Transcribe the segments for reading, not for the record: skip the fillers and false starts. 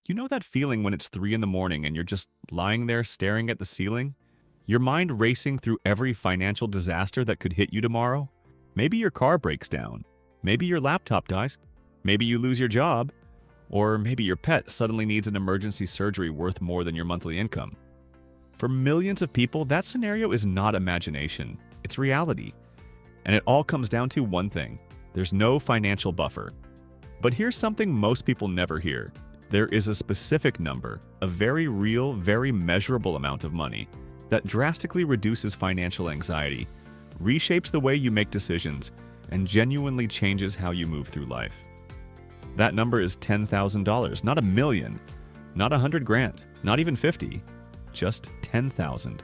You know that feeling when it's 3 in the morning and you're just lying there staring at the ceiling? Your mind racing through every financial disaster that could hit you tomorrow? Maybe your car breaks down. Maybe your laptop dies. Maybe you lose your job. Or maybe your pet suddenly needs an emergency surgery worth more than your monthly income. For millions of people, that scenario is not imagination. It's reality. And it all comes down to one thing. There's no financial buffer. But here's something most people never hear. There is a specific number, a very real, very measurable amount of money that drastically reduces financial anxiety, reshapes the way you make decisions, and genuinely changes how you move through life. That number is $10,000, not a million, not 100 grand, not even 50, just 10,000.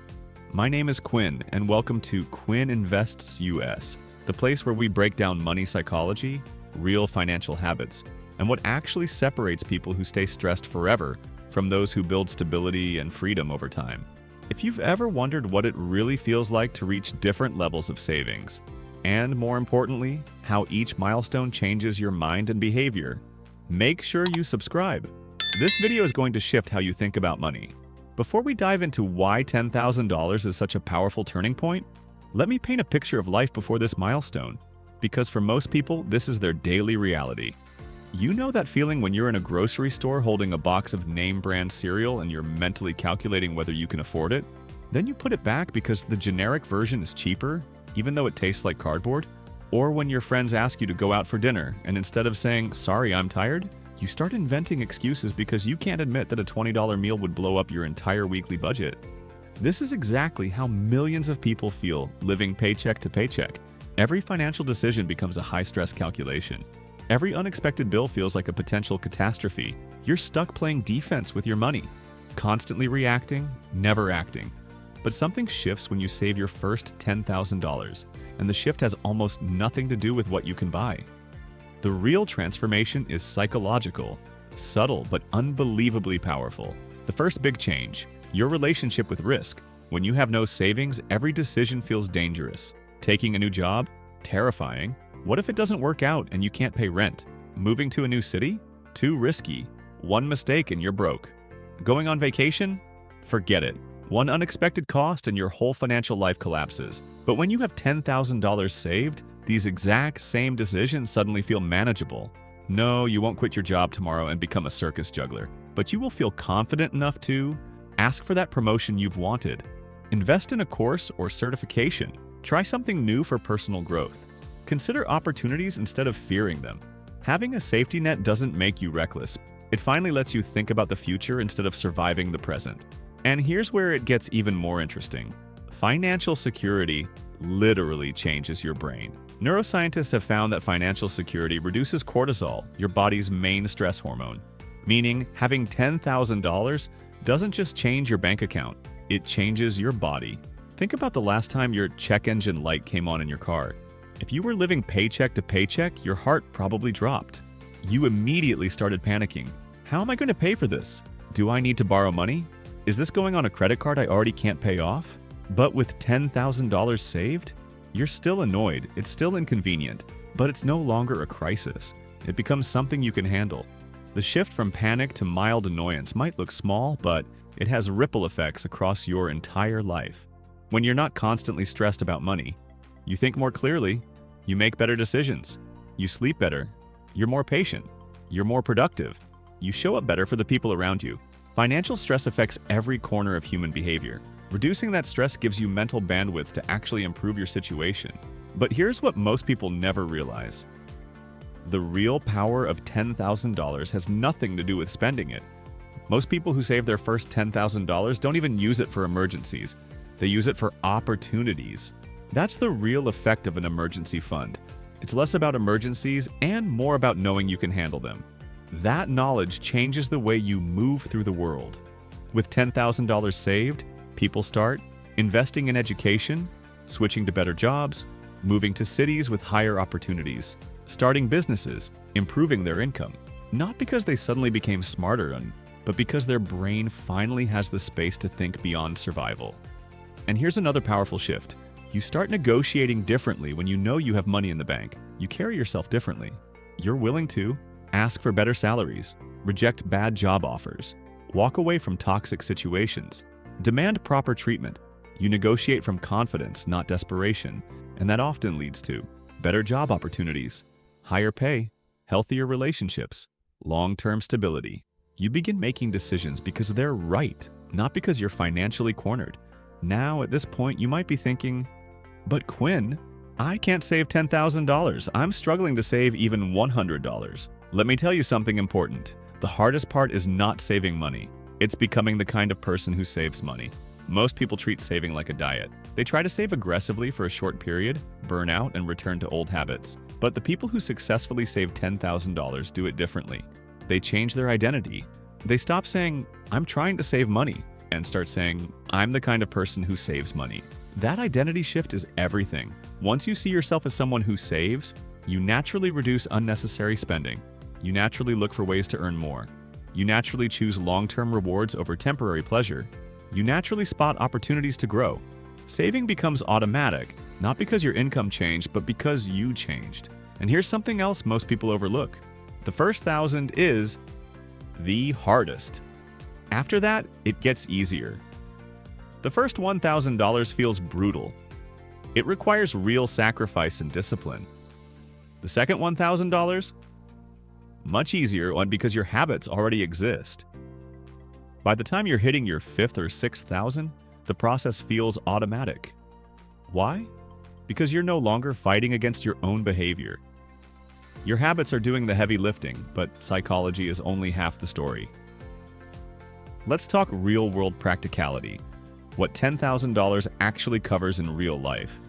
My name is Quinn, and welcome to Quinn Invests US, the place where we break down money psychology, real financial habits, and what actually separates people who stay stressed forever from those who build stability and freedom over time. If you've ever wondered what it really feels like to reach different levels of savings, and more importantly, how each milestone changes your mind and behavior, make sure you subscribe. This video is going to shift how you think about money. Before we dive into why $10,000 is such a powerful turning point, let me paint a picture of life before this milestone, because for most people, this is their daily reality. You know that feeling when you're in a grocery store holding a box of name-brand cereal and you're mentally calculating whether you can afford it? Then you put it back because the generic version is cheaper, even though it tastes like cardboard? Or when your friends ask you to go out for dinner, and instead of saying, "Sorry, I'm tired," you start inventing excuses because you can't admit that a $20 meal would blow up your entire weekly budget. This is exactly how millions of people feel living paycheck to paycheck. Every financial decision becomes a high-stress calculation. Every unexpected bill feels like a potential catastrophe. You're stuck playing defense with your money, constantly reacting, never acting. But something shifts when you save your first $10,000, and the shift has almost nothing to do with what you can buy. The real transformation is psychological, subtle but unbelievably powerful. The first big change, your relationship with risk. When you have no savings, every decision feels dangerous. Taking a new job? Terrifying. What if it doesn't work out and you can't pay rent? Moving to a new city? Too risky. One mistake and you're broke. Going on vacation? Forget it. One unexpected cost and your whole financial life collapses. But when you have $10,000 saved, these exact same decisions suddenly feel manageable. No, you won't quit your job tomorrow and become a circus juggler, but you will feel confident enough to ask for that promotion you've wanted. Invest in a course or certification. Try something new for personal growth. Consider opportunities instead of fearing them. Having a safety net doesn't make you reckless. It finally lets you think about the future instead of surviving the present. And here's where it gets even more interesting. Financial security literally changes your brain. Neuroscientists have found that financial security reduces cortisol, your body's main stress hormone. Meaning, having $10,000 doesn't just change your bank account, it changes your body. Think about the last time your check engine light came on in your car. If you were living paycheck to paycheck, your heart probably dropped. You immediately started panicking. How am I going to pay for this? Do I need to borrow money? Is this going on a credit card I already can't pay off? But with $10,000 saved, you're still annoyed, it's still inconvenient, but it's no longer a crisis. It becomes something you can handle. The shift from panic to mild annoyance might look small, but it has ripple effects across your entire life. When you're not constantly stressed about money, you think more clearly, you make better decisions, you sleep better, you're more patient, you're more productive, you show up better for the people around you. Financial stress affects every corner of human behavior. Reducing that stress gives you mental bandwidth to actually improve your situation. But here's what most people never realize. The real power of $10,000 has nothing to do with spending it. Most people who save their first $10,000 don't even use it for emergencies. They use it for opportunities. That's the real effect of an emergency fund. It's less about emergencies and more about knowing you can handle them. That knowledge changes the way you move through the world. With $10,000 saved, people start investing in education, switching to better jobs, moving to cities with higher opportunities, starting businesses, improving their income. Not because they suddenly became smarter, but because their brain finally has the space to think beyond survival. And here's another powerful shift. You start negotiating differently when you know you have money in the bank. You carry yourself differently. You're willing to ask for better salaries, Reject bad job offers. Walk away from toxic situations. Demand proper treatment. You negotiate from confidence, not desperation, and that often leads to better job opportunities, higher pay, healthier relationships, long-term stability. You begin making decisions because they're right, not because you're financially cornered. Now, at this point, you might be thinking, but Quinn, I can't save $10,000. I'm struggling to save even $100. Let me tell you something important. The hardest part is not saving money. It's becoming the kind of person who saves money. Most people treat saving like a diet. They try to save aggressively for a short period, burn out, and return to old habits. But the people who successfully save $10,000 do it differently. They change their identity. They stop saying, I'm trying to save money, and start saying, I'm the kind of person who saves money. That identity shift is everything. Once you see yourself as someone who saves, you naturally reduce unnecessary spending. You naturally look for ways to earn more. You naturally choose long-term rewards over temporary pleasure. You naturally spot opportunities to grow. Saving becomes automatic, not because your income changed, but because you changed. And here's something else most people overlook. The first 1,000 is the hardest. After that, it gets easier. The first $1,000 feels brutal. It requires real sacrifice and discipline. The second $1,000? Much easier because your habits already exist. By the time you're hitting your 5th or 6th thousand, the process feels automatic. Why? Because you're no longer fighting against your own behavior. Your habits are doing the heavy lifting, but psychology is only half the story. Let's talk real-world practicality. What $10,000 actually covers in real life.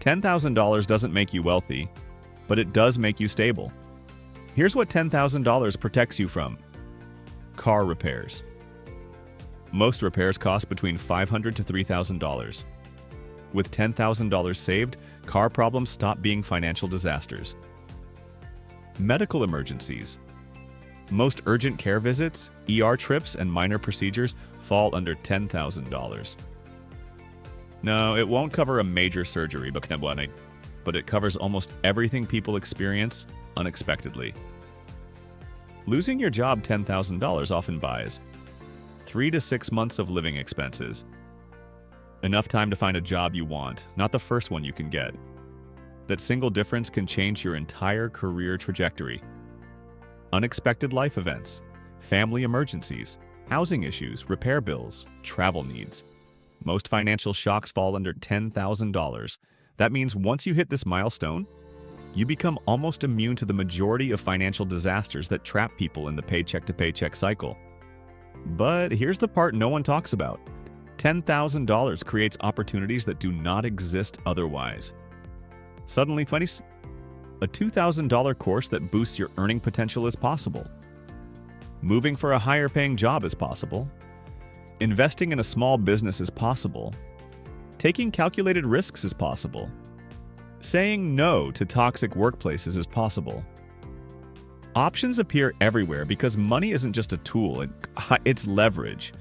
$10,000 doesn't make you wealthy, but it does make you stable. Here's what $10,000 protects you from. Car repairs. Most repairs cost between $500 to $3,000. With $10,000 saved, car problems stop being financial disasters. Medical emergencies. Most urgent care visits, ER trips, and minor procedures fall under $10,000. No, it won't cover a major surgery, but it covers almost everything people experience unexpectedly. Losing your job $10,000 often buys 3 to 6 months of living expenses. Enough time to find a job you want, not the first one you can get. That single difference can change your entire career trajectory. Unexpected life events, family emergencies, housing issues, repair bills, travel needs. Most financial shocks fall under $10,000. That means once you hit this milestone, you become almost immune to the majority of financial disasters that trap people in the paycheck-to-paycheck cycle. But here's the part no one talks about. $10,000 creates opportunities that do not exist otherwise. Suddenly, a $2,000 course that boosts your earning potential is possible. Moving for a higher-paying job is possible. Investing in a small business is possible. Taking calculated risks is possible. Saying no to toxic workplaces is possible. Options appear everywhere because money isn't just a tool, it's leverage.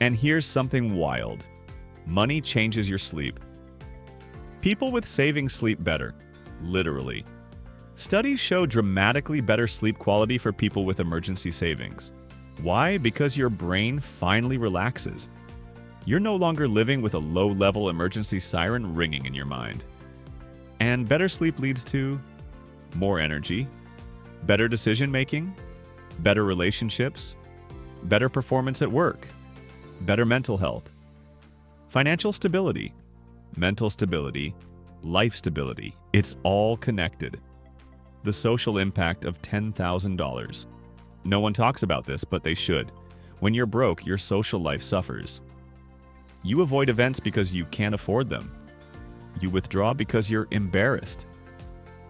And here's something wild. Money changes your sleep. People with savings sleep better, literally. Studies show dramatically better sleep quality for people with emergency savings. Why? Because your brain finally relaxes. You're no longer living with a low-level emergency siren ringing in your mind. And better sleep leads to more energy, better decision-making, better relationships, better performance at work, better mental health, financial stability, mental stability, life stability. It's all connected. The social impact of $10,000. No one talks about this, but they should. When you're broke, your social life suffers. You avoid events because you can't afford them. You withdraw because you're embarrassed.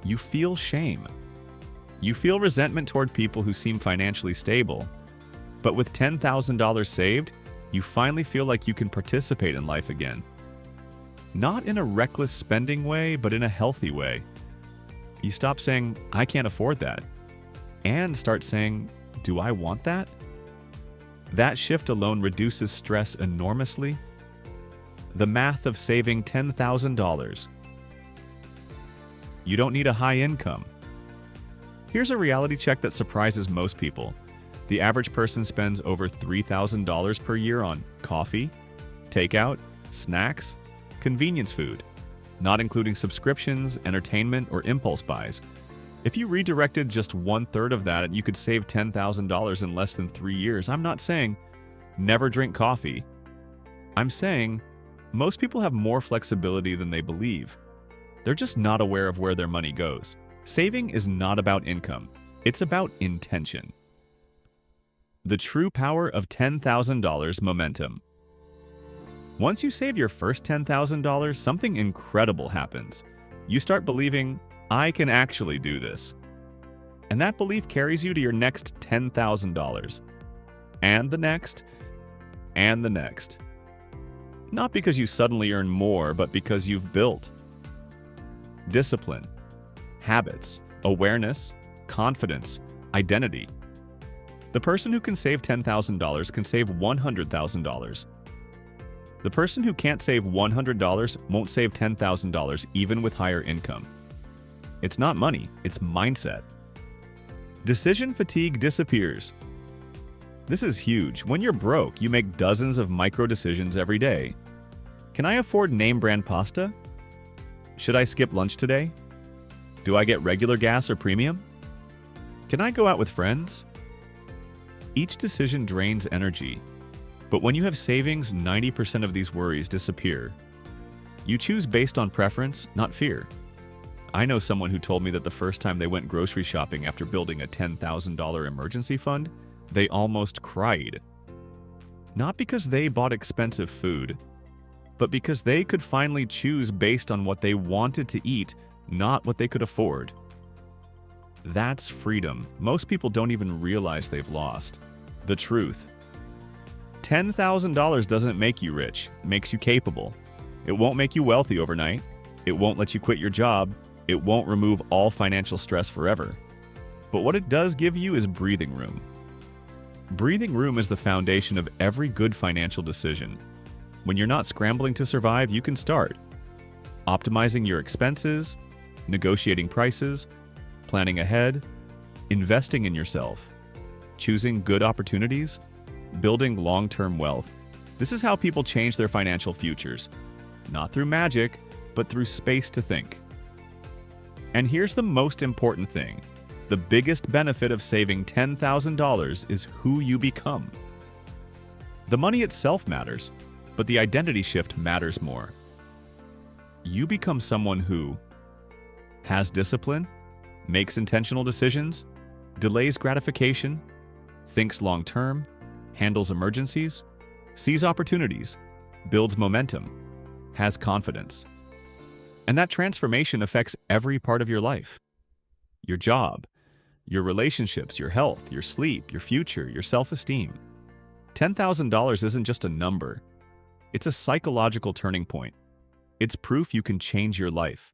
You feel shame. You feel resentment toward people who seem financially stable. But with $10,000 saved, you finally feel like you can participate in life again. Not in a reckless spending way, but in a healthy way. You stop saying, I can't afford that, and start saying, do I want that? That shift alone reduces stress enormously. The math of saving $10,000. You don't need a high income. Here's a reality check that surprises most people. The average person spends over $3,000 per year on coffee, takeout, snacks, convenience food, not including subscriptions, entertainment, or impulse buys. If you redirected just 1/3 of that, you could save $10,000 in less than 3 years. I'm not saying never drink coffee. I'm saying most people have more flexibility than they believe. They're just not aware of where their money goes. Saving is not about income. It's about intention. The true power of $10,000 momentum. Once you save your first $10,000, something incredible happens. You start believing, I can actually do this. And that belief carries you to your next $10,000. And the next, and the next. Not because you suddenly earn more, but because you've built discipline, habits, awareness, confidence, identity. The person who can save $10,000 can save $100,000. The person who can't save $100 won't save $10,000 even with higher income. It's not money, it's mindset. Decision fatigue disappears. This is huge. When you're broke, you make dozens of micro decisions every day. Can I afford name brand pasta? Should I skip lunch today? Do I get regular gas or premium? Can I go out with friends? Each decision drains energy, but when you have savings, 90% of these worries disappear. You choose based on preference, not fear. I know someone who told me that the first time they went grocery shopping after building a $10,000 emergency fund, they almost cried. Not because they bought expensive food, but because they could finally choose based on what they wanted to eat, not what they could afford. That's freedom. Most people don't even realize they've lost. The truth. $10,000 doesn't make you rich, it makes you capable. It won't make you wealthy overnight. It won't let you quit your job. It won't remove all financial stress forever. But what it does give you is breathing room. Breathing room is the foundation of every good financial decision. When you're not scrambling to survive, you can start optimizing your expenses, negotiating prices, planning ahead, investing in yourself, choosing good opportunities, building long-term wealth. This is how people change their financial futures. Not through magic, but through space to think. And here's the most important thing. The biggest benefit of saving $10,000 is who you become. The money itself matters, but the identity shift matters more. You become someone who has discipline, makes intentional decisions, delays gratification, thinks long-term, handles emergencies, sees opportunities, builds momentum, has confidence. And that transformation affects every part of your life. Your job, your relationships, your health, your sleep, your future, your self-esteem. $10,000 isn't just a number. It's a psychological turning point. It's proof you can change your life.